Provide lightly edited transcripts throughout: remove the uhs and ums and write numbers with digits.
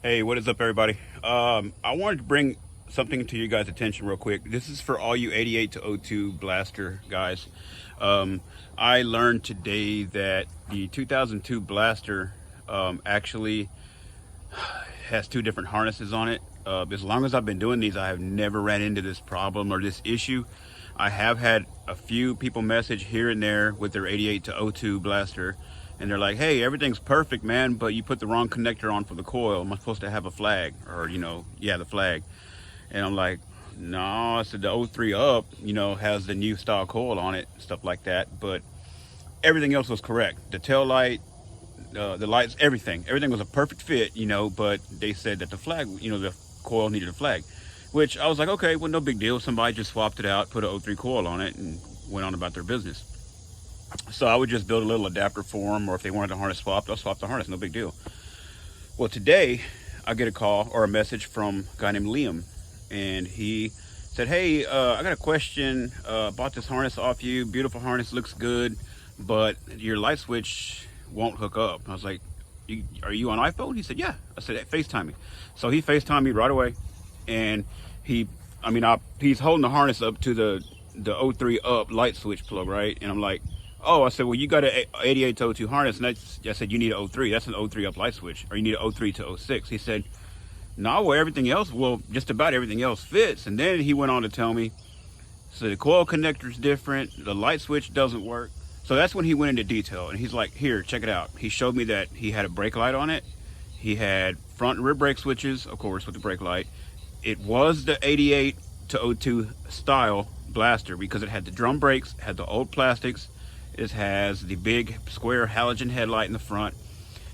Hey, what is up, everybody? I wanted to bring something to you guys' attention real quick. This is for all you 88 to 02 Blaster guys. Um, I learned today that the 2002 Blaster actually has two different harnesses on it. As long as I've been doing these, I have never ran into this problem or this issue. I have had a few people message here and there with their 88 to 02 Blaster, and they're like, hey, everything's perfect, man, but you put the wrong connector on for the coil. Am I supposed to have a flag? Or, yeah, the flag. And I'm like, no, I said the 03 up, has the new style coil on it, stuff like that. But everything else was correct. The tail light, the lights, everything was a perfect fit, but they said that the flag, the coil needed a flag, which I was like, okay, well, no big deal. Somebody just swapped it out, put a 03 coil on it, and went on about their business. So I would just build a little adapter for them, or if they wanted the harness swapped, I'll swap the harness, no big deal. Well, today I get a call or a message from a guy named Liam, and he said, hey, I got a question. Bought this harness off you, beautiful harness, looks good, but your light switch won't hook up. I was like, are you on iPhone? He said, yeah. I said, FaceTime me. So he FaceTimed me right away, and he's holding the harness up to the 03 up light switch plug, right? And I'm like, oh, I said, well, you got an 88 to 02 harness, and I said, you need an 03. That's an 03 up light switch, or you need an 03 to 06. He said, no, well, just about everything else fits. And then he went on to tell me, so the coil connector's different, the light switch doesn't work. So that's when he went into detail, and he's like, here, check it out. He showed me that he had a brake light on it. He had front and rear brake switches, of course, with the brake light. It was the 88 to 02 style Blaster because it had the drum brakes, had the old plastics. It has the big square halogen headlight in the front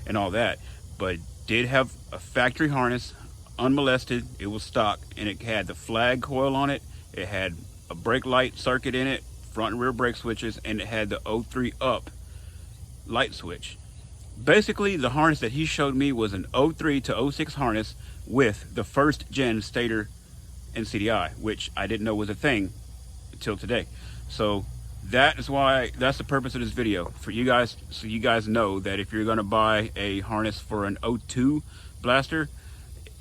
and all that. But it did have a factory harness, unmolested. It was stock, and it had the flag coil on it. It had a brake light circuit in it, front and rear brake switches, and it had the 03 up light switch. Basically, the harness that he showed me was an 03 to 06 harness with the first gen stator and CDI, which I didn't know was a thing until today. So that's the purpose of this video, for you guys, so you guys know that if you're going to buy a harness for an 02 Blaster,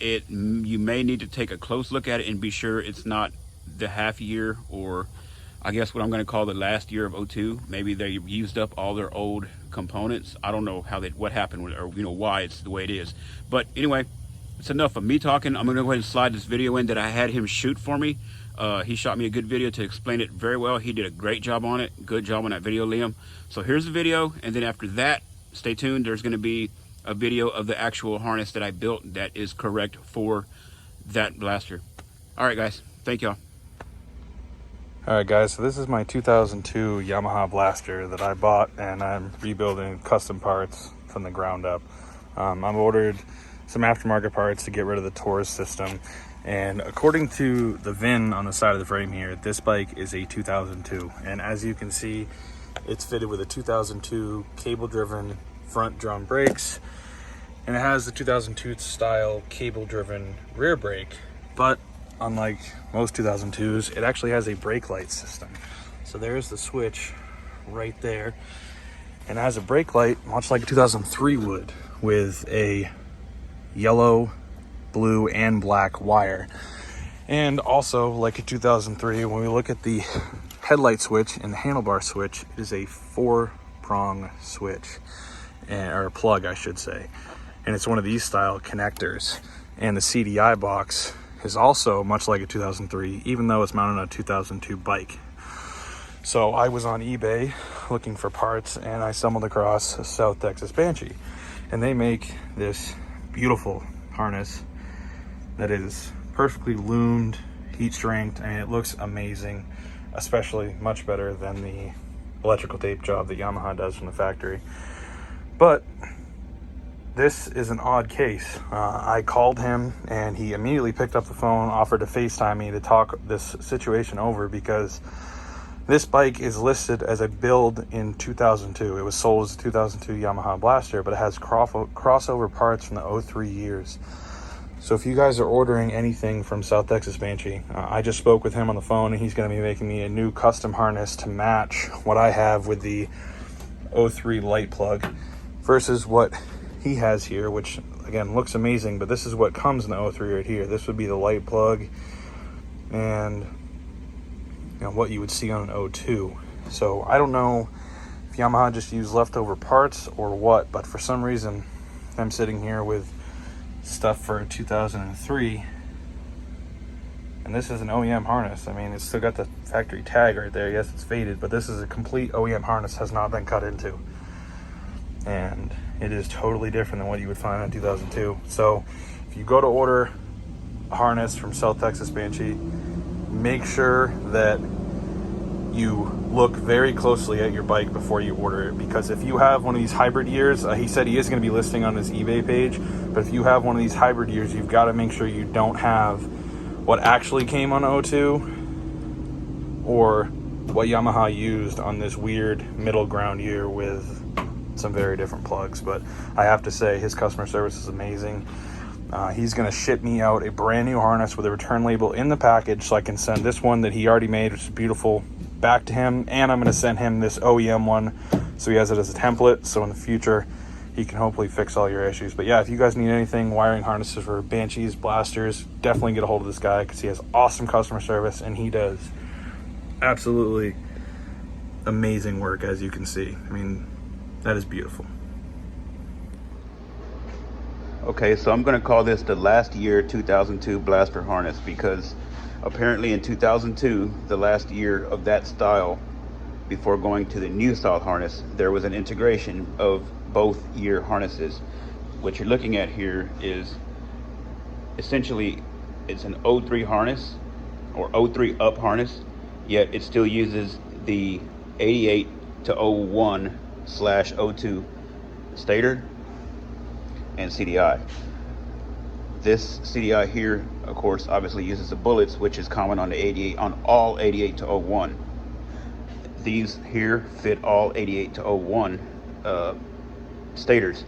you may need to take a close look at it and be sure it's not the half year, or I guess what I'm going to call the last year of 02. Maybe they used up all their old components. I don't know what happened with, or why it's the way it is. But anyway, it's enough of me talking. I'm going to go ahead and slide this video in that I had him shoot for me. He shot me a good video to explain it very well. He did a great job on it. Good job on that video, Liam. So here's the video, and then after that, stay tuned. There's going to be a video of the actual harness that I built that is correct for that Blaster. All right, guys. Thank y'all. Alright guys, so this is my 2002 Yamaha Blaster that I bought, and I'm rebuilding custom parts from the ground up. I've ordered some aftermarket parts to get rid of the Taurus system, and according to the VIN on the side of the frame here, this bike is a 2002, and as you can see, it's fitted with a 2002 cable driven front drum brakes, and it has the 2002 style cable driven rear brake, but unlike most 2002s, it actually has a brake light system. So there's the switch right there, and it has a brake light much like a 2003 would, with a yellow, blue, and black wire. And also, like a 2003, when we look at the headlight switch and the handlebar switch, it is a 4-prong switch, or plug I should say, and it's one of these style connectors. And the CDI box is also much like a 2003, even though it's mounted on a 2002 bike. So I was on eBay looking for parts, and I stumbled across a South Texas Banshee, and they make this beautiful harness that is perfectly loomed, heat strength, and it looks amazing, especially much better than the electrical tape job that Yamaha does from the factory. But this is an odd case. I called him, and he immediately picked up the phone, offered to FaceTime me to talk this situation over, because this bike is listed as a build in 2002. It was sold as a 2002 Yamaha Blaster, but it has crossover parts from the 03 years. So if you guys are ordering anything from South Texas Banshee, I just spoke with him on the phone, and he's going to be making me a new custom harness to match what I have with the 03 light plug versus what he has here, which again looks amazing, but this is what comes in the 03 right here. This would be the light plug and what you would see on an 02. So I don't know if Yamaha just used leftover parts or what, but for some reason I'm sitting here with stuff for 2003, and this is an OEM harness. I mean, it's still got the factory tag right there. Yes, it's faded, but this is a complete OEM harness, has not been cut into, and it is totally different than what you would find on 2002. So if you go to order a harness from South Texas Banshee, make sure that you look very closely at your bike before you order it, because if you have one of these hybrid years, he said he is going to be listing on his eBay page, but if you have one of these hybrid years, you've got to make sure you don't have what actually came on 02 or what Yamaha used on this weird middle ground year with some very different plugs. But I have to say, his customer service is amazing. He's going to ship me out a brand new harness with a return label in the package, so I can send this one that he already made, which is beautiful, back to him, and I'm going to send him this OEM one so he has it as a template, so in the future he can hopefully fix all your issues. But yeah, if you guys need anything, wiring harnesses for Banshees, Blasters, definitely get a hold of this guy, because he has awesome customer service and he does absolutely amazing work, as you can see. I mean, that is beautiful. Okay, so I'm going to call this the last year 2002 Blaster harness, because apparently in 2002, the last year of that style, before going to the new style harness, there was an integration of both year harnesses. What you're looking at here is essentially, it's an 03 harness or 03 up harness, yet it still uses the 88 to 01/02 stator and CDI. This CDI here, of course, obviously uses the bullets, which is common on the 88, on all 88 to 01. These here fit all 88 to 01 stators.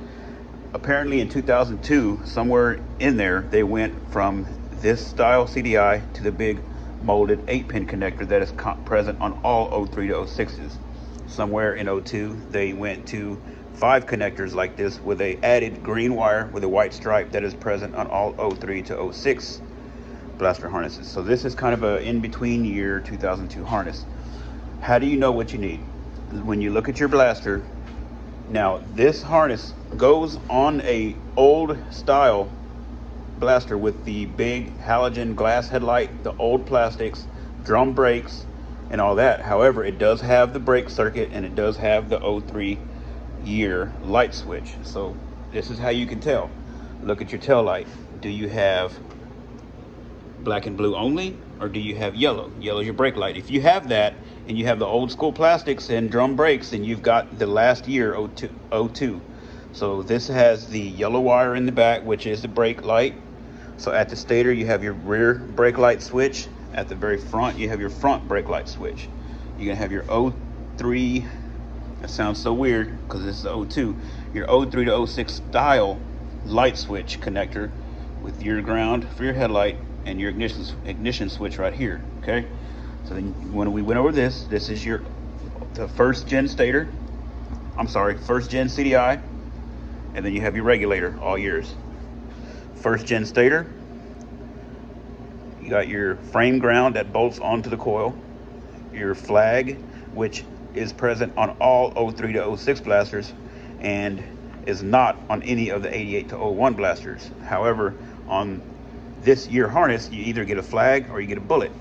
Apparently in 2002, somewhere in there, they went from this style CDI to the big molded 8-pin connector that is present on all 03 to 06s. Somewhere in 02, they went to 5 connectors like this with a added green wire with a white stripe that is present on all 03 to 06 Blaster harnesses. So this is kind of a in-between year 2002 harness. How do you know what you need? When you look at your Blaster, now this harness goes on a old style Blaster with the big halogen glass headlight, the old plastics, drum brakes, and all that. However, it does have the brake circuit and it does have the 03 year light switch. So this is how you can tell. Look at your tail light. Do you have black and blue only, or do you have yellow? Yellow is your brake light. If you have that and you have the old school plastics and drum brakes, then you've got the last year 02. So this has the yellow wire in the back, which is the brake light. So at the stator, you have your rear brake light switch. At the very front, you have your front brake light switch. You're gonna have your 03, that sounds so weird because this is 02, your 03 to 06 style light switch connector with your ground for your headlight and your ignition switch right here. Okay, so then when we went over this is the first gen stator, first gen CDI, and then you have your regulator all years. First gen stator, you got your frame ground that bolts onto the coil, your flag, which is present on all 03 to 06 Blasters and is not on any of the 88 to 01 Blasters. However, on this year harness, you either get a flag or you get a bullet.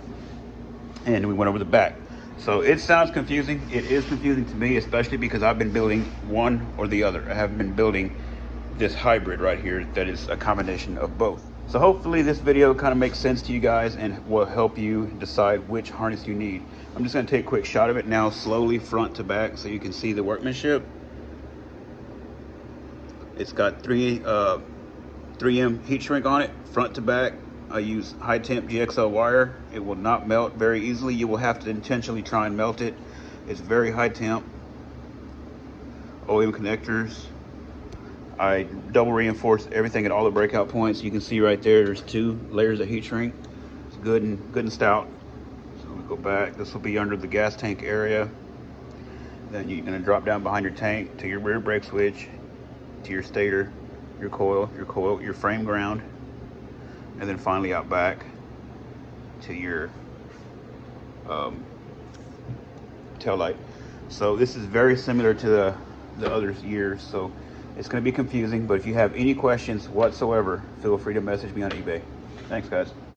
And we went over the back. So it sounds confusing. It is confusing to me, especially because I've been building one or the other. I haven't been building this hybrid right here that is a combination of both. So hopefully this video kind of makes sense to you guys and will help you decide which harness you need. I'm just going to take a quick shot of it now, slowly front to back, so you can see the workmanship. It's got 3M heat shrink on it, front to back. I use high temp GXL wire. It will not melt very easily. You will have to intentionally try and melt it. It's very high temp. OEM connectors. I double reinforced everything at all the breakout points. You can see right there, there's 2 layers of heat shrink. It's good and stout. So we go back. This will be under the gas tank area. Then you're going to drop down behind your tank to your rear brake switch, to your stator, your coil, your frame ground, and then finally out back to your tail light. So this is very similar to the other years, so it's going to be confusing, but if you have any questions whatsoever, feel free to message me on eBay. Thanks, guys.